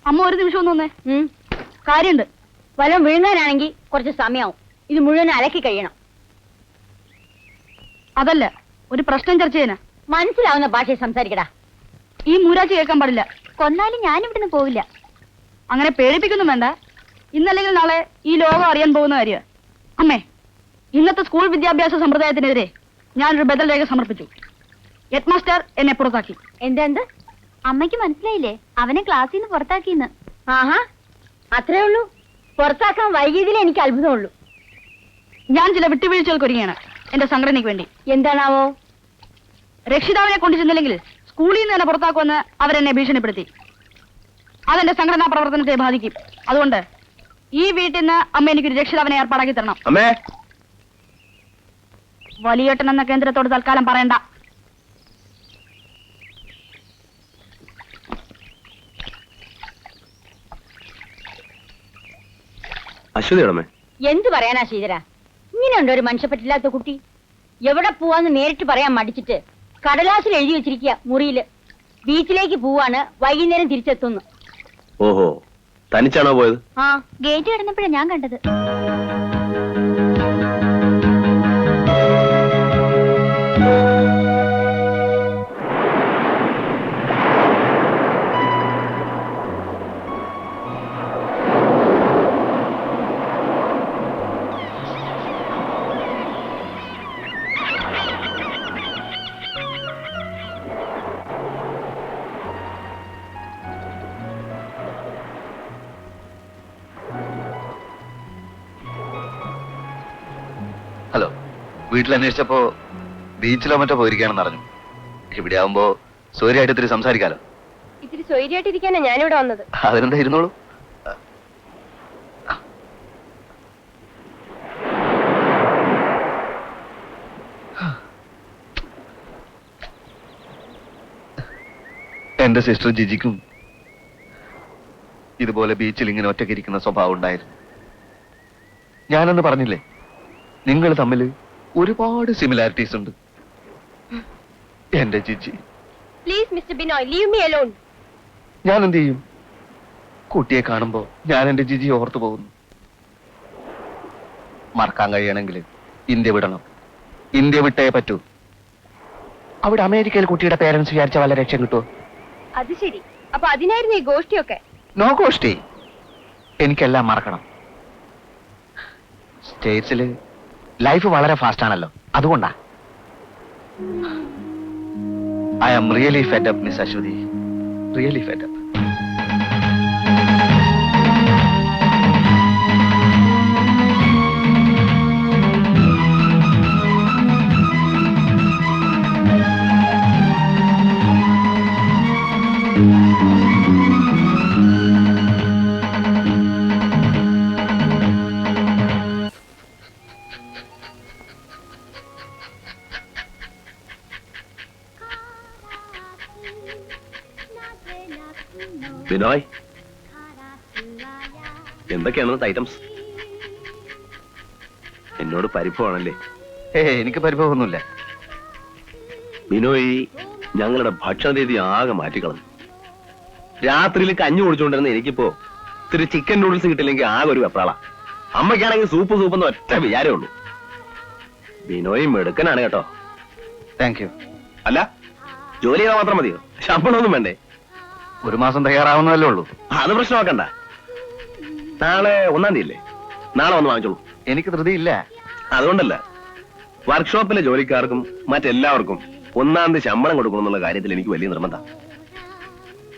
അമ്മ ഒരു നിമിഷം ഒന്ന് വന്നേ. കാര്യമുണ്ട്. വല്ലതും വിഴുങ്ങാനാണെങ്കിൽ കുറച്ച് സമയമാവും. ഇത് മുഴുവൻ അലക്കി കഴിയണം. അതല്ല, ഒരു പ്രശ്നം ചർച്ച ചെയ്യാനാ. മനസ്സിലാവുന്ന ഭാഷയിൽ സംസാരിക്കടാ. ഈ മൂരാച്ചി കേൾക്കാൻ പാടില്ല. കൊന്നാലും ഞാൻ ഇവിടുന്ന് പോവില്ല. അങ്ങനെ പേടിപ്പിക്കൊന്നും വേണ്ട. ഇന്നല്ലെങ്കിൽ നാളെ ഈ ലോകം അറിയാൻ പോകുന്ന കാര്യം. അമ്മേ, ഇന്നത്തെ സ്കൂൾ വിദ്യാഭ്യാസ സമ്പ്രദായത്തിനെതിരെ ഞാനൊരു ബദൽ രേഖ സമർപ്പിച്ചു. ഹെഡ് മാസ്റ്റർ എന്നെ പുറത്താക്കി. എന്ത്? അമ്മയ്ക്ക് മനസ്സിലായില്ലേ? അവനെ ക്ലാസ്സിൽ നിന്ന് പുറത്താക്കിന്ന്. ആഹാ, അത്രേ ഉള്ളൂ. പുറത്താക്കാൻ വൈകിയതിലേ എനിക്ക് അത്ഭുതമുള്ളൂ. ഞാൻ ചില വിട്ടുവീഴ്ചകൾക്ക് ഒരുങ്ങിയാണ് എന്റെ സംഘടനയ്ക്ക് വേണ്ടി. എന്താണാവോ? രക്ഷിതാവിനെ കൊണ്ടു ചെന്നില്ലെങ്കിൽ സ്കൂളിൽ നിന്ന് തന്നെ പുറത്താക്കുമെന്ന് അവരെന്നെ ഭീഷണിപ്പെടുത്തി. അതെന്റെ സംഘടനാ പ്രവർത്തനത്തെ ബാധിക്കും. അതുകൊണ്ട് ഈ വീട്ടിൽ നിന്ന് അമ്മ എനിക്കൊരു രക്ഷിതാവിനെ ഏർപ്പാടാക്കി തരണം. വലിയേട്ടൻ എന്ന കേന്ദ്രത്തോട് തൽക്കാലം പറയണ്ട. അശ്വതിയാണമ്മേ. എന്ത് പറയാനാ ശ്രീധര? ഇങ്ങനെയുണ്ടോ ഒരു മനുഷ്യപ്പറ്റില്ലാത്ത കുട്ടി? എവിടെ പോവാന്ന് നേരിട്ട് പറയാൻ മടിച്ചിട്ട് കടലാസിൽ എഴുതി വെച്ചിരിക്കുക മുറിയില്. ബീച്ചിലേക്ക് പോവാണ്, വൈകുന്നേരം തിരിച്ചെത്തുന്നു. ഓഹോ, തനിച്ചാണോ പോയത്? ആ, ഗേറ്റ് കിടന്നപ്പോഴാണ് ഞാൻ കണ്ടത്. ഹലോ, വീട്ടിൽ അന്വേഷിച്ചപ്പോ ബീച്ചിലോ മറ്റോ പോയിരിക്കുകയാണെന്ന് അറിഞ്ഞു. ഇവിടെ ആവുമ്പോ സൂര്യയായിട്ട് ഇത്തിരി സംസാരിക്കാലോ. ഇത്തിരി സ്വൈര്യമായിട്ടിരിക്കാനാ ഞാനിവിടെ വന്നത്. അതിനെന്താ, ഇരുന്നോളൂ. എന്റെ സിസ്റ്റർ ജിജിക്കും ഇതുപോലെ ബീച്ചിൽ ഇങ്ങനെ ഒറ്റയ്ക്കിരിക്കുന്ന സ്വഭാവം ഉണ്ടായിരുന്നു. ഞാനെന്ന് പറഞ്ഞില്ലേ, നിങ്ങൾ തമ്മിൽ ഒരുപാട് സിമിലാരിറ്റീസ് ഉണ്ട്. എന്റെ Jiji. Please mister Binoy, leave me alone. ഞാൻ എന്ത് ചെയ്യും? കുട്ടിയെ കാണുമ്പോ ഞാൻ എന്റെ ജിജി ഓർത്തു പോകുന്നു. മറക്കാൻ കഴിയണമെങ്കിൽ ഇന്ത്യ വിടണം. ഇന്ത്യ വിട്ടേ പറ്റൂ. അവിടെ അമേരിക്കയിൽ കുട്ടിയുടെ പേരൻസ് വിചാരിച്ച വല്ല രക്ഷ കിട്ടുമോ? അത് ശരി. അപ്പൊ അതിനായിരുന്നു ഈ ഗോഷ്ടിയൊക്കെ? നോ ഗോഷ്ടി. എനിക്കെല്ലാം മറക്കണം. സ്റ്റേറ്റ്സില് ലൈഫ് വളരെ ഫാസ്റ്റ് ആണല്ലോ, അതുകൊണ്ടാ. I am really fed up miss Aswathy, really fed up. Binoy, എന്തൊക്കെയാണ് ഐറ്റംസ്? എന്നോട് പരിഭവമാണല്ലേ? എനിക്ക് പരിഭവമൊന്നുമില്ല. ബിനോയ്, ഞങ്ങളുടെ ഭക്ഷണ രീതി ആകെ മാറ്റിക്കളഞ്ഞു. രാത്രിയിൽ കഞ്ഞി കുടിച്ചുകൊണ്ടിരുന്ന എനിക്കിപ്പോ ഇത്തിരി ചിക്കൻ നൂഡിൽസ് കിട്ടില്ലെങ്കിൽ ആകെ ഒരു വെപ്രാള. അമ്മയ്ക്കാണെങ്കിൽ സൂപ്പ് സൂപ്പെന്ന് ഒറ്റ വിചാരമേ ഉള്ളൂ. ബിനോയ് മെടുക്കനാണ് കേട്ടോ. Thank you. അല്ല, ജോലി ചെയ്താൽ മാത്രം മതിയോ? ശമ്പളമൊന്നും വേണ്ടേ? ഒരു മാസം തയ്യാറാവുന്നതല്ലേ ഉള്ളൂ. അത് പ്രശ്നമാക്കണ്ട. നാളെ 1-ാം തീയതി അല്ലേ? നാളെ വന്ന് വാങ്ങിച്ചോളൂ. എനിക്ക് ധൃതിയില്ല. അതുകൊണ്ടല്ല, വർക്ക്ഷോപ്പിലെ ജോലിക്കാർക്കും മറ്റെല്ലാവർക്കും 1-ാം തീയതി ശമ്പളം കൊടുക്കണമെന്നുള്ള കാര്യത്തിൽ എനിക്ക് വലിയ നിർബന്ധം.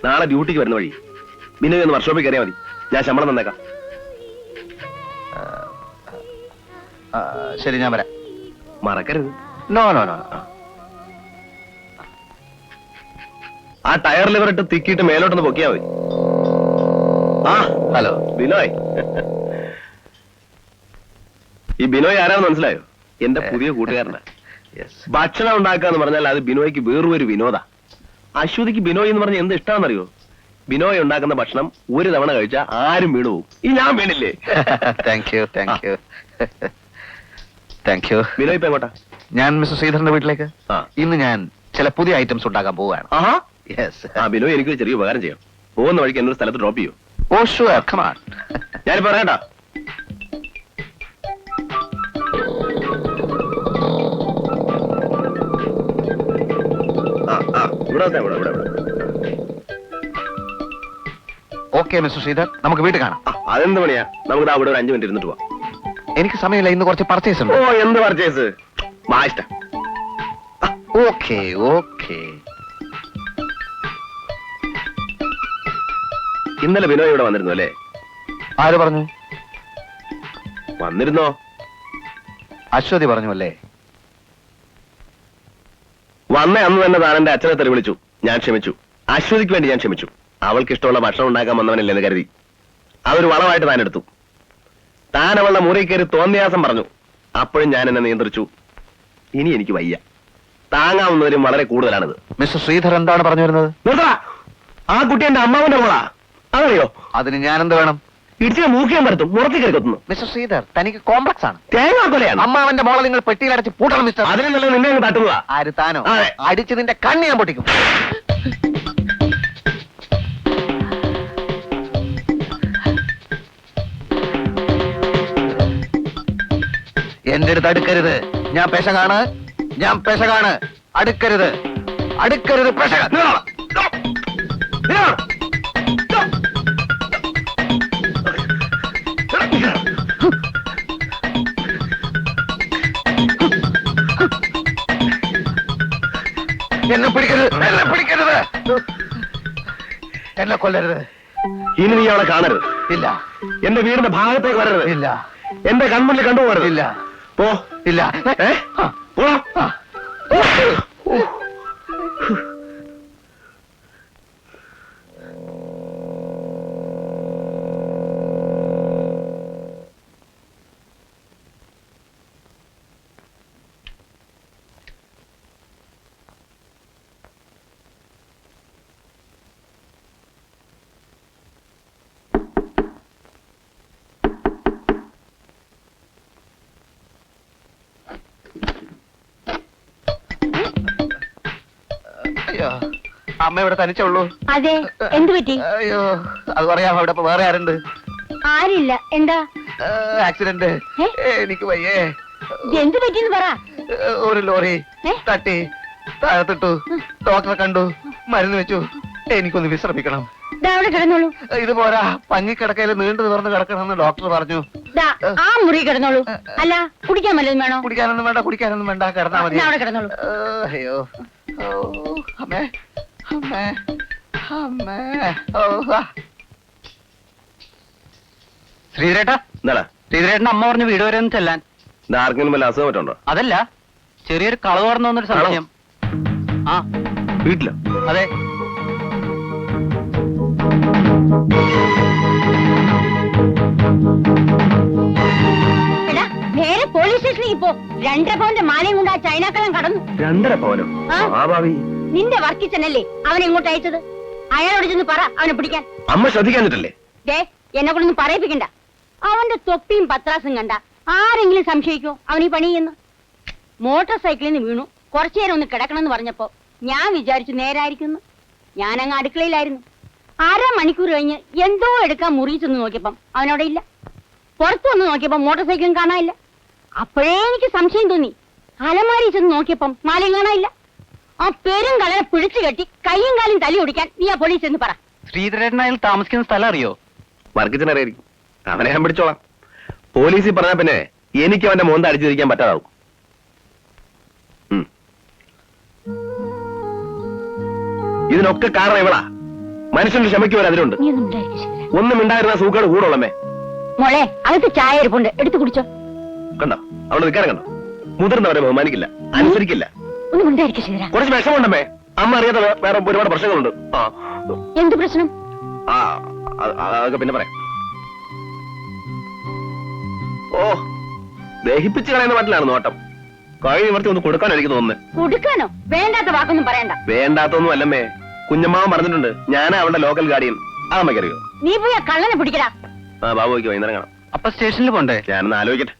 നാളെ ഡ്യൂട്ടിക്ക് വരുന്ന വഴി ബിനോയ് ഒന്ന് വർക്ക്ഷോപ്പിൽ കയറിയാൽ മതി. ഞാൻ ശമ്പളം തന്നേക്കാം. ശരി, ഞാൻ വരാം. മറക്കരുത്. No no no. ആ ടയർ ലിവർ ഇട്ട് തിക്കിയിട്ട് മേലോട്ടൊന്ന് പൊക്കിയാ മതി. ആ, ഹലോ ബിനോയ്. ഈ ബിനോയ് ആരാന്ന് മനസ്സിലായോ? എന്റെ പുതിയ കൂട്ടുകാരനാ. ഭക്ഷണം ഉണ്ടാക്കാന്ന് പറഞ്ഞാൽ അത് ബിനോയ്ക്ക് വേറൊരു വിനോദ. അശ്വതിക്ക് ബിനോയ് എന്ന് പറഞ്ഞാൽ എന്ത് ഇഷ്ടാന്നറിയോ? ബിനോയ് ഉണ്ടാക്കുന്ന ഭക്ഷണം ഒരു തവണ കഴിച്ചാൽ ആരും വീണു പോകും. ഈ ഞാൻ വീണില്ലേ? Thank you, thank you, thank you. Binoy ഇപ്പൊ എങ്ങോട്ടാ? ഞാൻ മിസ്റ്റർ ശ്രീധരന്റെ വീട്ടിലേക്ക്. ഇന്ന് ഞാൻ ചില പുതിയ ഐറ്റംസ് ഉണ്ടാക്കാൻ പോവുകയാണ്. ആഹാ, ആ ബിനോയ് എനിക്കൊരു ചെറിയ ഉപകാരം ചെയ്യാം. പോകുന്ന വഴിക്ക് എന്നൊരു സ്ഥലത്ത് ഡ്രോപ്പ് ചെയ്യൂ. Oh sure, come on. ഞാനിപ്പോ പറയട്ടാ. ഇവിടെ. ഓക്കെ മിസ്റ്റർ ശ്രീധർ, നമുക്ക് വീട്ടിൽ കാണാം. അതെന്ത് പണിയാ? നമുക്ക് അവിടെ ഒരു 5 മിനിറ്റ് ഇരുന്നിട്ട് പോവാം. എനിക്ക് സമയമില്ല, ഇന്ന് കുറച്ച് പർച്ചേസ് ഉണ്ട്. ഓ, എന്ത് പർച്ചേസ്? മാഷ്ട. Okay okay. ഇന്നലെ ബിനോയ് ഇവിടെ വന്നിരുന്നു അല്ലേ? ആര് പറഞ്ഞു? വന്നിരുന്നോ? അശ്വതി പറഞ്ഞു അല്ലേ? വന്ന അന്ന് തന്നെ താൻ എന്റെ അച്ഛനെ തെറി വിളിച്ചു. ഞാൻ ക്ഷമിച്ചു. അശ്വതിക്ക് വേണ്ടി ഞാൻ ക്ഷമിച്ചു. അവൾക്ക് ഇഷ്ടമുള്ള ഭക്ഷണം ഉണ്ടാക്കാൻ വന്നവനല്ലെന്ന് കരുതി അതൊരു വളമായിട്ട് താൻ എടുത്തു. താൻ അവളുടെ മുറി കയറി തോന്നിയാസം പറഞ്ഞു. അപ്പോഴും ഞാൻ എന്നെ നിയന്ത്രിച്ചു. ഇനി എനിക്ക് വയ്യ. താങ്ങാവുന്നതിലും വളരെ കൂടുതലാണിത്. മിസ്റ്റർ ശ്രീധർ എന്താണ് പറഞ്ഞു വരുന്നത്? നിർത്തടാ. ആ കുട്ടി എന്റെ അമ്മാവന്റെ മോളാ. അതറിയോ? അതിന് ഞാൻ എന്ത് വേണം? ഇടിച്ചിനെ മൂക്കിയാൻ പരത്തും, മുറത്തി കയറി കൊത്തുന്നു. മിസ്റ്റർ ശ്രീധർ, തനിക്ക് കോംപ്ലക്സ് ആണ്. തേങ്ങാക്കൊലയാണ്. അമ്മാവന്റെ മോളെ നിങ്ങൾ പെട്ടിയിലടച്ച് പൂട്ടണം മിസ്റ്റർ. അതിന് നല്ല നിന്നെ അങ്ങ് തട്ടുന്നതാ. ആര്? താനോ? അതെ. അടിച്ച് നിന്റെ കണ്ണ് ഞാൻ പൊട്ടിക്കും. എന്റെ അടുത്ത് അടുക്കരുത്. ഞാൻ പെശകാണ്. അടുക്കരുത്. പെശക. എന്നെ പിടിക്കരുത്. എന്നെ കൊല്ലരുത്. ഇനി നീ അവളെ കാണരുത്. ഇല്ല. എന്റെ വീടിന്റെ ഭാഗത്തേക്ക് വരരുത്. ഇല്ല. എന്റെ കൺമുന്നിൽ കണ്ടുപോകരുത്. ഇല്ല. പോ. ഇല്ല. പോ. അയ്യോ, അമ്മ ഇവിടെ തനിച്ചുള്ളൂ. അതെ, എന്ത് പറ്റി? അയ്യോ, അത് പറയാം. അവിടെ ഇപ്പൊ വേറെ ആരുണ്ട്? ആരില്ല. എന്താ ആക്സിഡന്റ്? ഏ? എനിക്ക് വയ്യേ. എന്ത് പറ്റിന്ന് പറ. ഒരു ലോറി ഏ? തട്ടി താഴത്തിട്ടു. ഡോക്ടറെ കണ്ടു, മരുന്ന് വെച്ചു. എനിക്കൊന്ന് വിശ്രമിക്കണം. ദാ അവിടെ കിടന്നോളൂ. ഇത് പോരാ, പഞ്ഞിക്കിടക്കയിൽ നീണ്ടു തുറന്ന് കിടക്കണമെന്ന് ഡോക്ടർ പറഞ്ഞു. ദാ ആ മുറി കിടന്നോളൂ. അല്ല, കുടിക്കാൻ വല്ലതും വേണോ? കുടിക്കാനൊന്നും വേണ്ട, കിടന്നാ മതി. എന്നാ അവിടെ കിടന്നോളൂ. അയ്യോ, അമ്മേ. ശ്രീധരേട്ടാ, എന്താടാ? ശ്രീധരേട്ടന്റെ അമ്മ പറഞ്ഞു വീട് വരെ ഒന്ന് ചെല്ലാൻ. ഇത് ആർക്കെങ്കിലും വല്ല അസുഖം പറ്റുണ്ടോ? അതല്ല, ചെറിയൊരു കളവ് തുറന്നൊരു സംശയം. ആ, വീട്ടിലോ? അതെ. എടാ, നേരെ പോലീസ് സ്റ്റേഷനിലേക്ക് പോ. 2.5 പവന്റെ മാലയും കൊണ്ട് ആ ചൈനക്കളം കടന്നു. 2.5 പവനോ? ആ. ഭാവി നിന്റെ വർക്കിച്ചനല്ലേ അവനെ ഇങ്ങോട്ട് അയച്ചത്? അയാളോട് ചെന്ന് പറ അവനെ പിടിക്കാൻ. അമ്മ ശ്രദ്ധിക്കാഞ്ഞിട്ടല്ലേ? ദേ, എന്നെ കൊണ്ടൊന്നും പറയിപ്പിക്കണ്ട. അവന്റെ തൊപ്പിയും പത്രാസും കണ്ട ആരെങ്കിലും സംശയിക്കോ അവൻ ഈ പണി ചെയ്യുന്നു? മോട്ടോർ സൈക്കിളിൽ നിന്ന് വീണു, കുറച്ചു നേരം ഒന്ന് കിടക്കണമെന്ന് പറഞ്ഞപ്പോ ഞാൻ വിചാരിച്ചു നേരായിരിക്കുന്നു. ഞാനങ്ങ് അടുക്കളയിലായിരുന്നു. 1/2 മണിക്കൂർ കഴിഞ്ഞ് എന്തോ എടുക്കാൻ മുറി ചെന്ന് നോക്കിയപ്പം അവനവിടെ ഇല്ല. പുറത്തു വന്ന് നോക്കിയപ്പോ മോട്ടോർ സൈക്കിളും കാണാനില്ല. അപ്പോഴേ എനിക്ക് സംശയം തോന്നി. അലമാരി ചെന്ന് നോക്കിയപ്പം മാലയും കാണാനില്ല. ആ പെരും കളറെ പിടിച്ചു കെട്ടി കൈയും കാലും തല്ലി ഓടിക്കാൻ നീ ആ പോലീസ് എന്ന് പറ. ശ്രീധരേട്ടൻ അയാൾ താമസിക്കുന്ന സ്ഥലം അറിയോ? വർക്കിച്ചനറിയായിരിക്കും. അവനെ ഞാൻ പിടിച്ചോളാം. പോലീസിൽ പറഞ്ഞാ പിന്നെ എനിക്ക് അവന്റെ മോന്ത അടിച്ചിരിക്കാൻ പറ്റാതാവും. ഇതിനൊക്കെ കാരണം ഇവളാ. മനുഷ്യന്റെ ക്ഷമയ്ക്ക് വരെ അതിലുണ്ട്. നീ ഒന്നും ഉണ്ടായിരിക്കും ശരിയാ. ഒന്നും ഉണ്ടായിരുന്ന സൂക്കേട് കൂടുള്ളമ്മേ. മോളെ, അകത്ത് ചായ ഇരിപ്പുണ്ട്, എടുത്തു കുടിച്ചോ. കണ്ടോ അവിടെ നിൽക്കാനെ? കണ്ടോ? മുതിർന്നവരെ ബഹുമാനിക്കില്ല, അനുസരിക്കില്ല. ഒന്നും ഉണ്ടായിരിക്കും ശരിയാ. കുറച്ച് വിഷമമുണ്ടമ്മേ. അമ്മ അറിയാത്ത വേറെ ഒരുപാട് പ്രശ്നങ്ങളുണ്ട്. എന്ത് പ്രശ്നം? അതൊക്കെ പിന്നെ പറയാം. ഓ, ദഹിപ്പിച്ച് കളയുന്ന മട്ടിലാണ് നോട്ടം. കൈ നിവർത്തി ഒന്ന് കൊടുക്കാനായിരിക്കും തോന്നുന്നത്. കൊടുക്കാനോ? വേണ്ടാത്ത വാക്കൊന്നും പറയണ്ട. വേണ്ടാത്തൊന്നും അല്ലമ്മേ. കുഞ്ഞമ്മാവൻ പറഞ്ഞിട്ടുണ്ട്, ഞാനാ അവളുടെ ലോക്കൽ ഗാർഡിയൻ. അമ്മയ്ക്കറിയോ? നീ പോയി ആ കള്ളനെ പിടിക്കടാ. ബാബുക്ക് വൈകുന്നേരം കാണാം. അപ്പൊ സ്റ്റേഷനിൽ പോണ്ടേ? ഞാനൊന്ന് ആലോചിക്കട്ടെ.